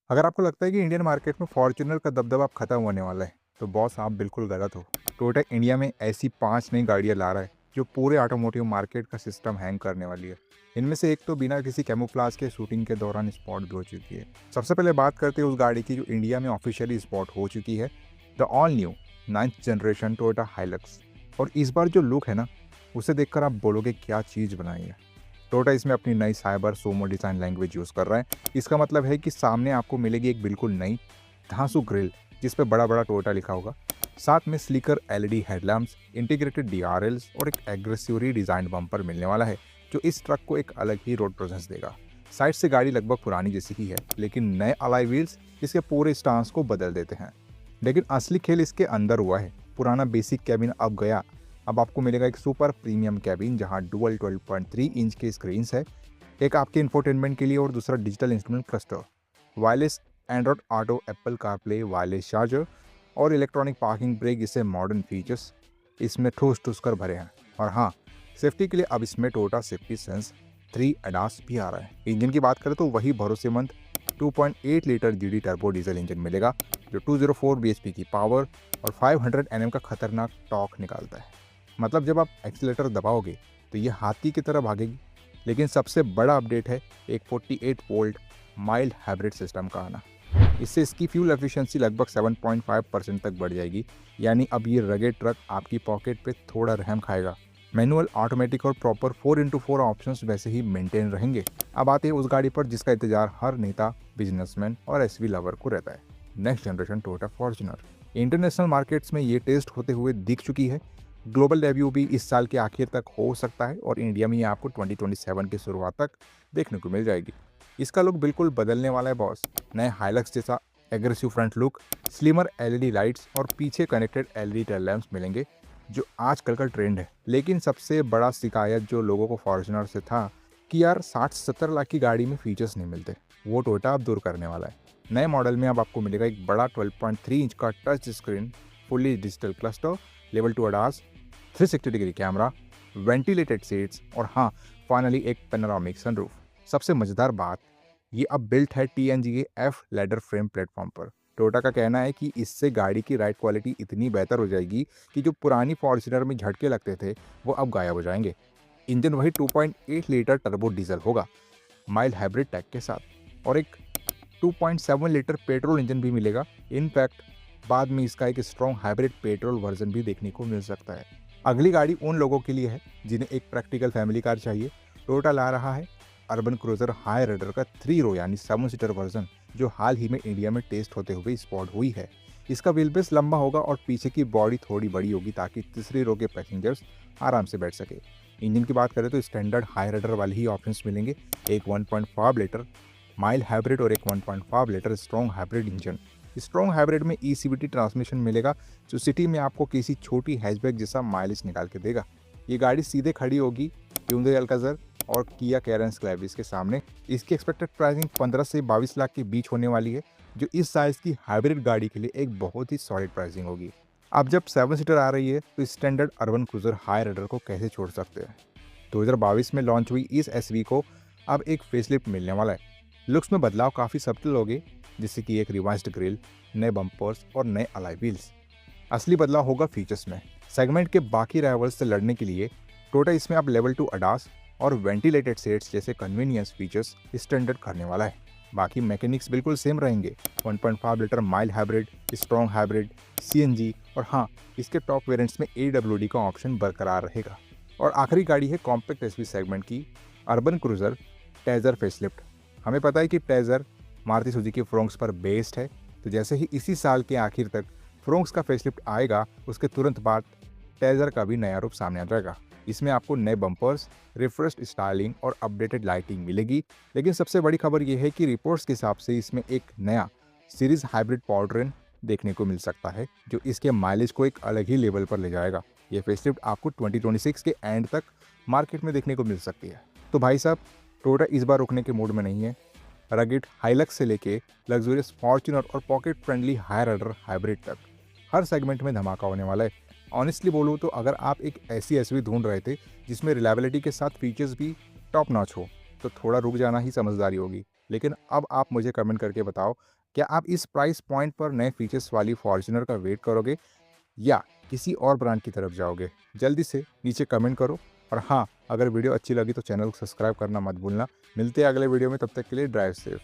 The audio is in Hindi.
अगर आपको लगता है कि इंडियन मार्केट में फॉर्च्यूनर का दबदबा अब खत्म होने वाला है, तो बॉस आप बिल्कुल गलत हो। टोयोटा इंडिया में ऐसी 5 नई गाड़ियां ला रहा है जो पूरे ऑटोमोटिव मार्केट का सिस्टम हैंग करने वाली है। इनमें से एक तो बिना किसी कैमोफ्लाज के शूटिंग के दौरान स्पॉट भी हो चुकी है। सबसे पहले बात करते हैं उस गाड़ी की जो इंडिया में ऑफिशियली स्पॉट हो चुकी है, the all new 9th generation Toyota Hilux. और इस बार जो लुक है ना, उसे देखकर आप बोलोगे क्या चीज़ बनाई है। टोयोटा इसमें अपनी नई साइबर सोमो डिज़ाइन लैंग्वेज यूज़ कर रहा है। इसका मतलब है कि सामने आपको मिलेगी एक बिल्कुल नई धांसू ग्रिल जिस पे बड़ा बड़ा टोयोटा लिखा होगा। साथ में slicker LED headlamps, integrated DRLs और एक एग्रेसिवली डिजाइन बम्पर मिलने वाला है जो इस ट्रक को एक अलग ही रोड प्रेजेंस देगा। साइड से गाड़ी लगभग पुरानी जैसी ही है, लेकिन नए अलाई व्हील्स इसके पूरे स्टांस को बदल देते हैं। लेकिन असली खेल इसके अंदर हुआ है। पुराना बेसिक कैबिन अब गया। अब आपको मिलेगा एक सुपर प्रीमियम कैबिन जहां डुअल 12.3 इंच के स्क्रीन है, एक आपके इंफोटेनमेंट के लिए और दूसरा digital instrument cluster, wireless Android auto, Apple CarPlay, wireless charger और इलेक्ट्रॉनिक पार्किंग ब्रेक जैसे मॉडर्न फीचर्स इसमें ठूस ठूस कर भरे हैं। और हाँ, सेफ्टी के लिए अब इसमें टोयोटा सेफ्टी सेंस 3 एडास भी आ रहा है। इंजन की बात करें तो वही भरोसेमंद 2.8 litre GD turbo diesel engine मिलेगा जो 204 bhp की पावर और 500 Nm का खतरनाक टॉर्क निकालता है। मतलब जब आप एक्सीलेटर दबाओगे तो ये हाथी की तरह भागेगी। लेकिन सबसे बड़ा अपडेट है एक 48 वोल्ट माइल्ड हाइब्रिड सिस्टम का आना। इससे इसकी फ्यूल एफिशिएंसी लगभग 7.5% तक बढ़ जाएगी। यानी अब ये रगेड ट्रक आपकी पॉकेट पे थोड़ा रहम खाएगा। मैनुअल, ऑटोमेटिक और प्रॉपर 4x4 ऑप्शंस वैसे ही मेंटेन रहेंगे। अब आते हैं उस गाड़ी पर जिसका इंतजार हर नेता, बिजनेसमैन और एसवी लवर को रहता है, next generation Toyota Fortuner. International markets में ये टेस्ट होते हुए दिख चुकी है। ग्लोबल डेब्यू भी इस साल के आखिर तक हो सकता है और इंडिया में ये आपको 2027 की शुरुआत तक देखने को मिल जाएगी। इसका लुक बिल्कुल बदलने वाला है बॉस। नए हाइलक्स जैसा aggressive front look, slimmer LED lights और पीछे कनेक्टेड एलईडी टेल लैंप्स मिलेंगे जो आजकल का ट्रेंड है। लेकिन सबसे बड़ा शिकायत जो लोगों को फॉर्च्यूनर से था कि यार 60-70 लाख की गाड़ी में फीचर्स नहीं मिलते, वो टोयोटा अब दूर करने वाला है। नए मॉडल में अब आपको मिलेगा एक बड़ा 12.3 इंच का touch screen, fully digital cluster, level 2 ADAS, 360 degree camera, ventilated seats और हाँ, फाइनली एक पेनोरामिक सनरूफ। सबसे मजेदार बात, ये अब बिल्ट है टीएनजी के एफ लैडर फ्रेम प्लेटफॉर्म पर। टोयोटा का कहना है कि इससे गाड़ी की राइड क्वालिटी इतनी बेहतर हो जाएगी कि जो पुरानी फॉर्च्यूनर में झटके लगते थे वो अब गायब हो जाएंगे। इंजन वही 2.8 लीटर टर्बो डीजल होगा माइल्ड हाइब्रिड टैग के साथ, और एक 2.7 लीटर पेट्रोल इंजन भी मिलेगा। इनफैक्ट बाद में इसका एक स्ट्रॉन्ग हाइब्रिड पेट्रोल वर्जन भी देखने को मिल सकता है। अगली गाड़ी उन लोगों के लिए है जिन्हें एक प्रैक्टिकल फैमिली कार चाहिए। टोयोटा ला रहा है अर्बन क्रूजर हाई राइडर का 3 रो यानी 7 सीटर वर्जन जो हाल ही में इंडिया में टेस्ट होते हुए स्पॉट हुई है। इसका व्हील बेस लंबा होगा और पीछे की बॉडी थोड़ी बड़ी होगी ताकि तीसरी रो के पैसेंजर्स आराम से बैठ सके। इंजन की बात करें तो स्टैंडर्ड हाई राइडर वाले ही ऑप्शंस मिलेंगे, एक 1.5 लीटर माइल्ड हाइब्रिड और एक 1.5 litre strong hybrid engine. Strong hybrid में ईसीवीटी ट्रांसमिशन मिलेगा जो सिटी में आपको किसी छोटी हैचबैक जैसा माइलेज निकाल के देगा। ये गाड़ी सीधे खड़ी होगी Hyundai अल्काज़र और किया कैरेंस क्लैविस के सामने। इसकी एक्सपेक्टेड प्राइसिंग 15 से 22 लाख के बीच होने वाली है, जो इस साइज की हाइब्रिड गाड़ी के लिए एक बहुत ही सॉलिड प्राइसिंग होगी। अब जब 7 सीटर आ रही है तो standard Urban Cruiser Hyryder को कैसे छोड़ सकते हैं। 2022 में लॉन्च हुई इस एसवी को अब एक फेसलिफ्ट मिलने वाला है। लुक्स में बदलाव काफ़ी सब्टल होंगे, जैसे कि एक रिवाइज्ड ग्रिल, नए बम्पर्स और नए अलाई व्हील्स। असली बदलाव होगा फीचर्स में। सेगमेंट के बाकी राइवल्स से लड़ने के लिए टोयोटा इसमें अब लेवल 2 अडास और वेंटिलेटेड सीट्स जैसे कन्वीनियंस फीचर्स स्टैंडर्ड करने वाला है। बाकी मैकेनिक्स बिल्कुल सेम रहेंगे, 1.5 litre mild hybrid, strong hybrid, CNG और हाँ, इसके टॉप वेरिएंट्स में एडब्ल्यूडी का ऑप्शन बरकरार रहेगा। और आखिरी गाड़ी है कॉम्पैक्ट एसवी सेगमेंट की अर्बन क्रूजर टेजर फेसलिफ्ट। हमें पता है कि टेजर मारुति सुजुकी फ्रोंक्स पर बेस्ड है, तो जैसे ही इसी साल के आखिर तक फ्रोंक्स का फेसलिफ्ट आएगा उसके तुरंत बाद टेजर का भी नया रूप सामने आ जाएगा। इसमें आपको नए बम्पर्स, रिफ्रेश्ड स्टाइलिंग और अपडेटेड लाइटिंग मिलेगी। लेकिन सबसे बड़ी खबर यह है कि रिपोर्ट्स के हिसाब से इसमें एक नया सीरीज हाइब्रिड पावरट्रेन देखने को मिल सकता है जो इसके माइलेज को एक अलग ही लेवल पर ले जाएगा। यह फेसलिफ्ट आपको 2026 के एंड तक मार्केट में देखने को मिल सकती है। तो भाई साहब, टोयोटा इस बार रुकने के मूड में नहीं है। रगिड हाइलक्स से लेके लग्जरियस फॉर्च्यूनर और pocket friendly Hyryder hybrid तक हर सेगमेंट में धमाका होने वाला है। ऑनेस्टली बोलूँ तो अगर आप एक ऐसी एसयूवी ढूंढ रहे थे जिसमें रिलायबिलिटी के साथ फीचर्स भी टॉप नॉच हो, तो थोड़ा रुक जाना ही समझदारी होगी। लेकिन अब आप मुझे कमेंट करके बताओ, क्या आप इस प्राइस पॉइंट पर नए फीचर्स वाली फॉर्च्यूनर का वेट करोगे या किसी और ब्रांड की तरफ जाओगे? जल्दी से नीचे कमेंट करो। और हाँ, अगर वीडियो अच्छी लगी तो चैनल को सब्सक्राइब करना मत भूलना। मिलते हैं अगले वीडियो में, तब तक के लिए ड्राइव सेफ।